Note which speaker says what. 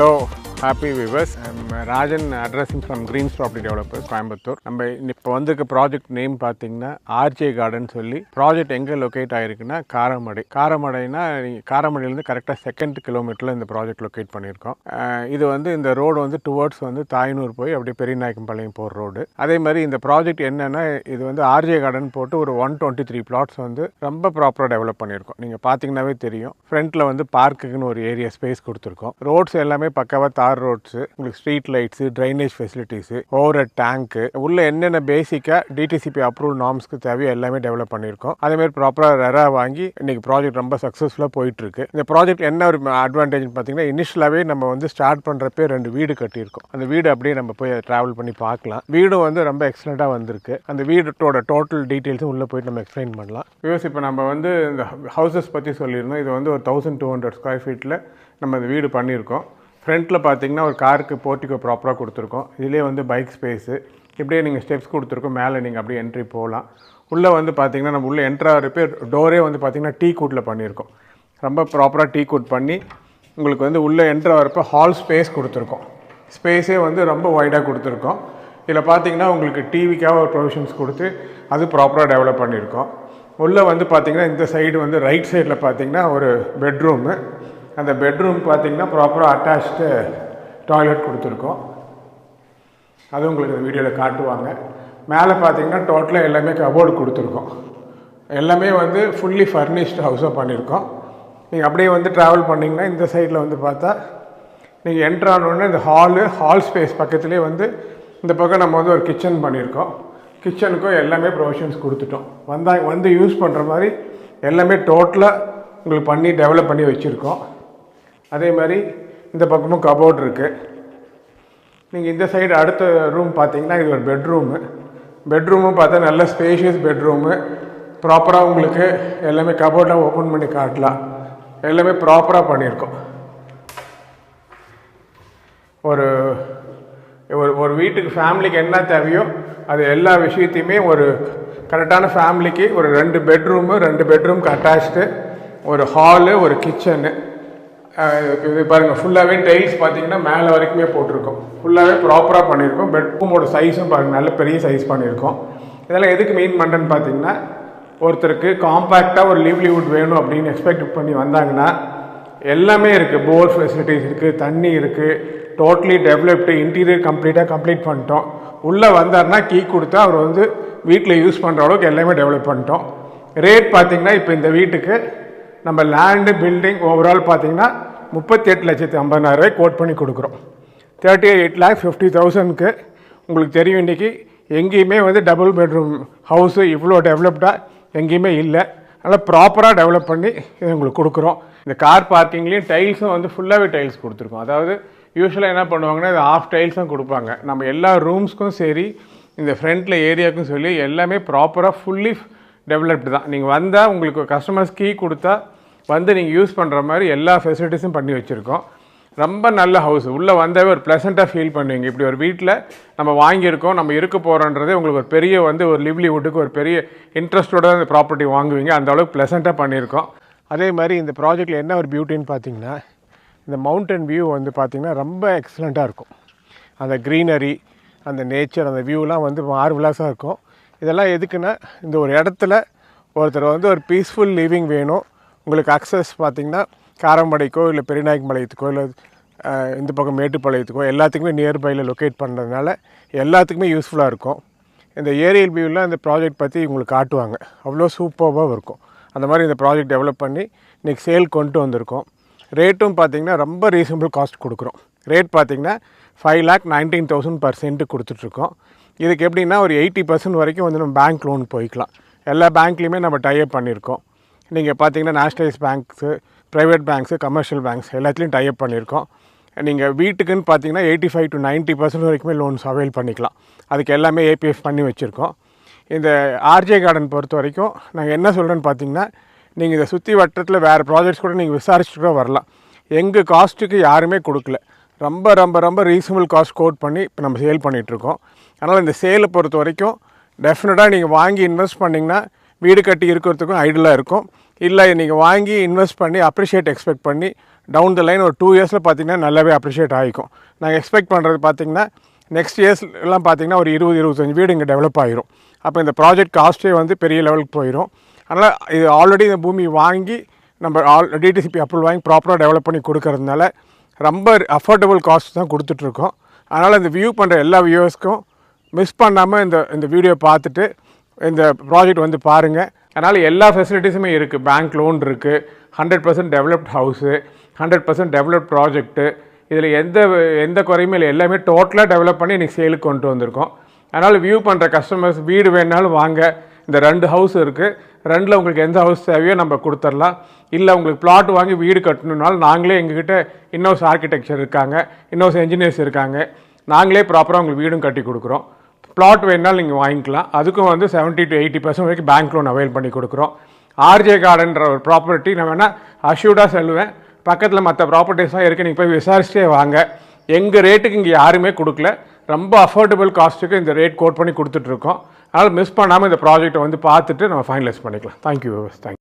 Speaker 1: Hello, happy viewers. I'm Rajan addressing from Greens Property Developers, Coimbatore. நம்ம இப்போ வந்திருக்க project name பார்த்தீங்கன்னா RJ garden சொல்லி ப்ராஜெக்ட் எங்கே லொக்கேட் ஆகிருக்குன்னா காரமடைனா காரமடையிலேருந்து கரெக்டாக 2nd கிலோமீட்டரில் இந்த ப்ராஜெக்ட் லொக்கேட் பண்ணியிருக்கோம். இது வந்து இந்த ரோடு வந்து டுவர்ட்ஸ் வந்து தாய்னூர் போய் அப்படியே பெரியநாயக்கம்பாளையம் போகிற ரோடு. அதே மாதிரி இந்த ப்ராஜெக்ட் என்னென்னா இது வந்து ஆர்ஜே கார்டன் போட்டு ஒரு 123 பிளாட்ஸ் வந்து ரொம்ப ப்ராப்பராக டெவலப் பண்ணியிருக்கோம். நீங்கள் பார்த்தீங்கன்னாவே தெரியும். ஃப்ரண்ட்டில் வந்து பார்க்குக்குன்னு ஒரு ஏரியா ஸ்பேஸ் கொடுத்துருக்கோம். ரோட்ஸ் எல்லாமே பக்காவாக தார் ரோட்ஸு, உங்களுக்கு street lights, drainage facilities, overhead tank, உள்ள என்னென்ன பேசிக்காக டிடிசிபி அப்ரூவல் நார்ம்ஸ்க்கு தேவையோ எல்லாமே டெவலப் பண்ணியிருக்கோம். அதேமாதிரி ப்ராப்பராக ரெரா வாங்கி இன்றைக்கி ப்ராஜெக்ட் ரொம்ப சக்ஸஸ்ஃபுல்லாக போயிட்டுருக்கு. இந்த ப்ராஜெக்ட் என்ன ஒரு அட்வான்டேஜ்னு பார்த்தீங்கன்னா, இனிஷியலாகவே நம்ம வந்து ஸ்டார்ட் பண்ணுறப்பே 2 வீடு கட்டியிருக்கோம். அந்த வீடு அப்படியே நம்ம போய் ட்ராவல் பண்ணி பார்க்கலாம். வீடும் வந்து ரொம்ப எக்ஸலண்ட்டாக வந்திருக்கு. அந்த வீடோட டோட்டல் டீட்டெயில்ஸும் உள்ளே போயிட்டு நம்ம எக்ஸ்பிளைன் பண்ணலாம். வியூஸ், இப்போ நம்ம வந்து இந்த ஹவுசஸ் பற்றி சொல்லியிருந்தோம். இது வந்து ஒரு 1200 ஸ்கொயர் ஃபீட்டில் நம்ம இந்த வீடு பண்ணியிருக்கோம். ஃப்ரண்ட்டில் பார்த்தீங்கன்னா ஒரு காருக்கு போர்ட்டிகோ ப்ராப்பராக கொடுத்துருக்கோம். இதிலே வந்து பைக் ஸ்பேஸு, இப்படியே நீங்கள் ஸ்டெப்ஸ் கொடுத்துருக்கோம். மேலே நீங்கள் அப்படியே என்ட்ரி போகலாம். உள்ளே வந்து பார்த்தீங்கன்னா நம்ம உள்ளே என்ட்ராகிறப்பே டோரே வந்து பார்த்திங்கன்னா டீ கூட்டில் பண்ணியிருக்கோம். ரொம்ப ப்ராப்பராக டீ கூட் பண்ணி உங்களுக்கு வந்து உள்ளே என்ட்ராகிறப்ப ஹால் ஸ்பேஸ் கொடுத்துருக்கோம். ஸ்பேஸே வந்து ரொம்ப வைடாக கொடுத்துருக்கோம். இதில் பார்த்தீங்கன்னா உங்களுக்கு டிவிக்காக ஒரு ப்ரொவிஷன்ஸ் கொடுத்து அது ப்ராப்பராக டெவலப் பண்ணியிருக்கோம். உள்ளே வந்து பார்த்திங்கன்னா இந்த சைடு வந்து ரைட் சைடில் பார்த்திங்கன்னா ஒரு பெட்ரூமு. அந்த பெட்ரூம் பார்த்திங்கன்னா ப்ராப்பராக அட்டாச்டு டாய்லெட் கொடுத்துருக்கோம். அது உங்களுக்கு இந்த வீடியோவில் காட்டுவாங்க. மேலே பார்த்திங்கன்னா டோட்டலாக எல்லாமே கபோர்டு கொடுத்துருக்கோம். எல்லாமே வந்து ஃபுல்லி ஃபர்னிஷ்டு ஹவுஸாக பண்ணியிருக்கோம். நீங்கள் அப்படியே வந்து ட்ராவல் பண்ணிங்கன்னா இந்த சைடில் வந்து பார்த்தா நீங்கள் என்ட்ரு ஆனோடனே இந்த ஹால் ஸ்பேஸ் பக்கத்துலேயே வந்து இந்த பக்கம் நம்ம வந்து ஒரு கிச்சன் பண்ணியிருக்கோம். கிச்சனுக்கும் எல்லாமே ப்ரொவிஷன்ஸ் கொடுத்துட்டோம். வந்து யூஸ் பண்ணுற மாதிரி எல்லாமே டோட்டலாக உங்களுக்கு பண்ணி டெவலப் பண்ணி வச்சுருக்கோம். அதே மாதிரி இந்த பக்கமும் கபோர்டு இருக்குது. நீங்கள் இந்த சைடு அடுத்த ரூம் பார்த்தீங்கன்னா இது ஒரு பெட்ரூமும் பார்த்தா நல்ல ஸ்பேஷியஸ் பெட்ரூமு. ப்ராப்பராக உங்களுக்கு எல்லாமே கபோர்டாக ஓப்பன் பண்ணி காட்டலாம். எல்லாமே ப்ராப்பராக பண்ணியிருக்கோம். ஒரு ஒரு வீட்டுக்கு ஃபேமிலிக்கு என்ன தேவையோ அது எல்லா விஷயத்தையுமே ஒரு கரெக்டான ஃபேமிலிக்கு ஒரு 2 பெட்ரூமுக்கு அட்டாச்டு ஒரு ஹாலு, ஒரு கிச்சனு. இது பாருங்கள், ஃபுல்லாகவே டைல்ஸ் பார்த்தீங்கன்னா மேலே வரைக்குமே போட்டிருக்கோம். ஃபுல்லாகவே ப்ராப்பராக பண்ணியிருக்கோம். பெட்ரூமோட சைஸும் பாருங்கள், நல்ல பெரிய சைஸ் பண்ணியிருக்கோம். இதெல்லாம் எதுக்கு மெயின் பண்ணுறேன்னு பார்த்தீங்கன்னா, ஒருத்தருக்கு காம்பேக்டாக ஒரு லிவ்லிவுட் வேணும் அப்படின்னு எக்ஸ்பெக்ட் பண்ணி வந்தாங்கன்னா எல்லாமே இருக்குது. போர் ஃபெசிலிட்டிஸ் இருக்குது, தண்ணி இருக்குது, டோட்டலி டெவலப்டு, இன்டீரியர் கம்ப்ளீட் பண்ணிட்டோம். உள்ளே வந்தார்னா கீ கொடுத்தா அவர் வந்து வீட்டில் யூஸ் பண்ணுற அளவுக்கு எல்லாமே டெவலப் பண்ணிட்டோம். ரேட் பார்த்திங்கன்னா இப்போ இந்த வீட்டுக்கு நம்ம லேண்டு பில்டிங் ஓவரால் பார்த்திங்கன்னா 38,50,000 கோட் பண்ணி கொடுக்குறோம். 38,50,000க்கு உங்களுக்கு தெரியும். இன்றைக்கி எங்கேயுமே வந்து டபுள் பெட்ரூம் ஹவுஸு இவ்வளோ டெவலப்டாக எங்கேயுமே இல்லை. அதனால் ப்ராப்பராக டெவலப் பண்ணி இது உங்களுக்கு கொடுக்குறோம். இந்த கார் பார்க்கிங்லேயும் டைல்ஸும் வந்து ஃபுல்லாகவே டைல்ஸ் கொடுத்துருக்கோம். அதாவது யூஸ்வலாக என்ன பண்ணுவாங்கன்னா இது ஆஃப் டைல்ஸ் தான் கொடுப்பாங்க. நம்ம எல்லா ரூம்ஸ்க்கும் சரி இந்த ஃப்ரண்ட்டில் ஏரியாவுக்கும் சொல்லி எல்லாமே ப்ராப்பராக ஃபுல்லி டெவலப்டு தான். நீங்கள் வந்தால் உங்களுக்கு கஸ்டமர்ஸ் கீ கொடுத்தா வந்து நீங்கள் யூஸ் பண்ணுற மாதிரி எல்லா ஃபெசிலிட்டிஸும் பண்ணி வச்சுருக்கோம். ரொம்ப நல்ல ஹவுஸ். உள்ளே வந்தாவே ஒரு ப்ளசண்ட்டாக ஃபீல் பண்ணுவீங்க. இப்படி ஒரு வீட்டில் நம்ம வாங்கியிருக்கோம், நம்ம இருக்க போகிறோன்றதே உங்களுக்கு ஒரு பெரிய வந்து ஒரு லிவ்லிவுட்டுக்கு ஒரு பெரிய இன்ட்ரெஸ்ட்டோட அந்த ப்ராப்பர்ட்டி வாங்குவீங்க. அந்த அளவுக்கு ப்ளசண்ட்டாக பண்ணியிருக்கோம். அதே மாதிரி இந்த ப்ராஜெக்டில் என்ன ஒரு பியூட்டின்னு பார்த்தீங்கன்னா, இந்த மவுண்டன் வியூ வந்து பார்த்திங்கன்னா ரொம்ப எக்ஸலண்ட்டாக இருக்கும். அந்த க்ரீனரி, அந்த நேச்சர், அந்த வியூலாம் வந்து மார்வலாஸாக இருக்கும். இதெல்லாம் எதுக்குன்னா, இந்த ஒரு இடத்துல ஒருத்தர் வந்து ஒரு பீஸ்ஃபுல் லிவிங் வேணும். உங்களுக்கு அக்சஸ் பார்த்திங்கன்னா காரமடைக்கோ இல்லை பெரியநாயக்கம்பாளையத்துக்கோ இல்லை இந்த பக்கம் மேட்டுப்பாளையத்துக்கோ எல்லாத்துக்குமே நியர்பையில் லொக்கேட் பண்ணுறதுனால எல்லாத்துக்குமே யூஸ்ஃபுல்லாக இருக்கும். இந்த ஏரியல் வியூவில் இந்த ப்ராஜெக்ட் பற்றி உங்களுக்கு காட்டுவாங்க. அவ்வளோ சூப்பராக இருக்கும். அந்த மாதிரி இந்த ப்ராஜெக்ட் டெவலப் பண்ணி இன்றைக்கி சேல் கொண்டு வந்திருக்கோம். ரேட்டும் பார்த்திங்கன்னா ரொம்ப ரீசனபிள் காஸ்ட் கொடுக்குறோம். ரேட் பார்த்திங்கன்னா 5,19,000 per சென்ட்டு கொடுத்துட்ருக்கோம். இதுக்கு எப்படின்னா ஒரு 80% வரைக்கும் வந்து நம்ம பேங்க் லோன் போய்க்கலாம். எல்லா பேங்க்லேயுமே நம்ம டைப் பண்ணியிருக்கோம். நீங்கள் பார்த்தீங்கன்னா nationalise banks, private banks, commercial banks எல்லாத்துலேயும் டைப் பண்ணியிருக்கோம். நீங்கள் வீட்டுக்குன்னு பார்த்தீங்கன்னா 85 to 90% வரைக்குமே லோன்ஸ் அவைல் பண்ணிக்கலாம். அதுக்கு எல்லாமே ஏபிஎஃப் பண்ணி வச்சுருக்கோம். இந்த ஆர்ஜே கார்டன் பொறுத்த வரைக்கும் நாங்கள் என்ன சொல்கிறேன்னு பார்த்தீங்கன்னா, நீங்கள் இதை சுற்றி வட்டத்தில் வேறு ப்ராஜெக்ட்ஸ் கூட நீங்கள் விசாரிச்சுட்டு கூட வரலாம். எங்கள் காஸ்ட்டுக்கு யாருமே கொடுக்கல. ரொம்ப ரொம்ப ரொம்ப ரீசனபிள் காஸ்ட் கோட் பண்ணி இப்போ நம்ம சேல் பண்ணிகிட்ருக்கோம். அதனால் இந்த சேலை பொறுத்த வரைக்கும் டெஃபினட்டாக நீங்கள் வாங்கி இன்வெஸ்ட் பண்ணிங்கன்னா வீடு கட்டி இருக்கிறதுக்கும் ஐடியலாக இருக்கும். இல்லை நீங்கள் வாங்கி இன்வெஸ்ட் பண்ணி அப்ரிஷியேட் எக்ஸ்பெக்ட் பண்ணி டவுன் த லைன் ஒரு 2 இயர்ஸில் பார்த்திங்கன்னா நல்லாவே அப்ரிஷியேட் ஆகிக்கும். நாங்கள் எக்ஸ்பெக்ட் பண்ணுறது பார்த்திங்கன்னா நெக்ஸ்ட் இயர்ஸ்லாம் பார்த்திங்கன்னா ஒரு 20-25 வீடு இங்கே டெவலப் ஆகிரும். அப்போ இந்த ப்ராஜெக்ட் காஸ்ட்டே வந்து பெரிய லெவலுக்கு போயிடும். அதனால் இது ஆல்ரெடி இந்த பூமி வாங்கி நம்ம டிடிசிபி அப்ரூவல் வாங்கி ப்ராப்பராக டெவலப் பண்ணி கொடுக்கறதுனால ரொம்ப அஃபோர்டபுள் காஸ்ட் தான் கொடுத்துட்ருக்கோம். அதனால் இந்த வியூ பண்ணுற எல்லா வியூவர்ஸ்க்கும் மிஸ் பண்ணாமல் இந்த வீடியோ பார்த்துட்டு இந்த ப்ராஜெக்ட் வந்து பாருங்கள். அதனால் எல்லா ஃபெசிலிட்டிஸுமே இருக்குது. பேங்க் லோன் இருக்குது, 100% டெவலப்ட் ஹவுஸு, 100% டெவலப்ட் ப்ராஜெக்ட்டு. இதில் எந்த குறையுமே இல்லை. எல்லாமே டோட்டலாக டெவலப் பண்ணி இன்றைக்கி சேலுக்கு கொண்டு வந்திருக்கோம். அதனால் வியூ பண்ணுற கஸ்டமர்ஸ் வீடு வேணாலும் வாங்க. இந்த 2 ஹவுஸ் இருக்குது. 2ல் உங்களுக்கு எந்த ஹவுஸ் தேவையோ நம்ம கொடுத்துடலாம். இல்லை உங்களுக்கு பிளாட் வாங்கி வீடு கட்டணுன்னாலும் நாங்களே எங்ககிட்ட இன்னோஸ் ஆர்கிடெக்சர் இருக்காங்க, இன்னோஸ் என்ஜினியர்ஸ் இருக்காங்க. நாங்களே ப்ராப்பராக உங்களுக்கு வீடும் கட்டி கொடுக்குறோம். பிளாட் வேணாலும் நீங்கள் வாங்கிக்கலாம். அதுக்கும் வந்து 70 to 80% வரைக்கும் பேங்க் லோன் அவைல் பண்ணி கொடுக்குறோம். ஆர்ஜே கார்டன்ற ஒரு ப்ராப்பர்ட்டி நான் வேணால் அஷ்யூர்டாக சொல்லுவேன். பக்கத்தில் மற்ற ப்ராப்பர்ட்டிஸ்லாம் இருக்குது. நீங்கள் போய் விசாரிச்சுட்டே வாங்க. எங்கள் ரேட்டுக்கு இங்கே யாருமே கொடுக்கல. ரொம்ப அஃபோர்டபுள் காஸ்ட்டுக்கு இந்த ரேட் கோட் பண்ணி கொடுத்துட்ருக்கோம். அதனால் மிஸ் பண்ணாமல் இந்த ப்ராஜெக்ட்டை வந்து பார்த்துட்டு நம்ம ஃபைனலைஸ் பண்ணிக்கலாம். தேங்க்யூ.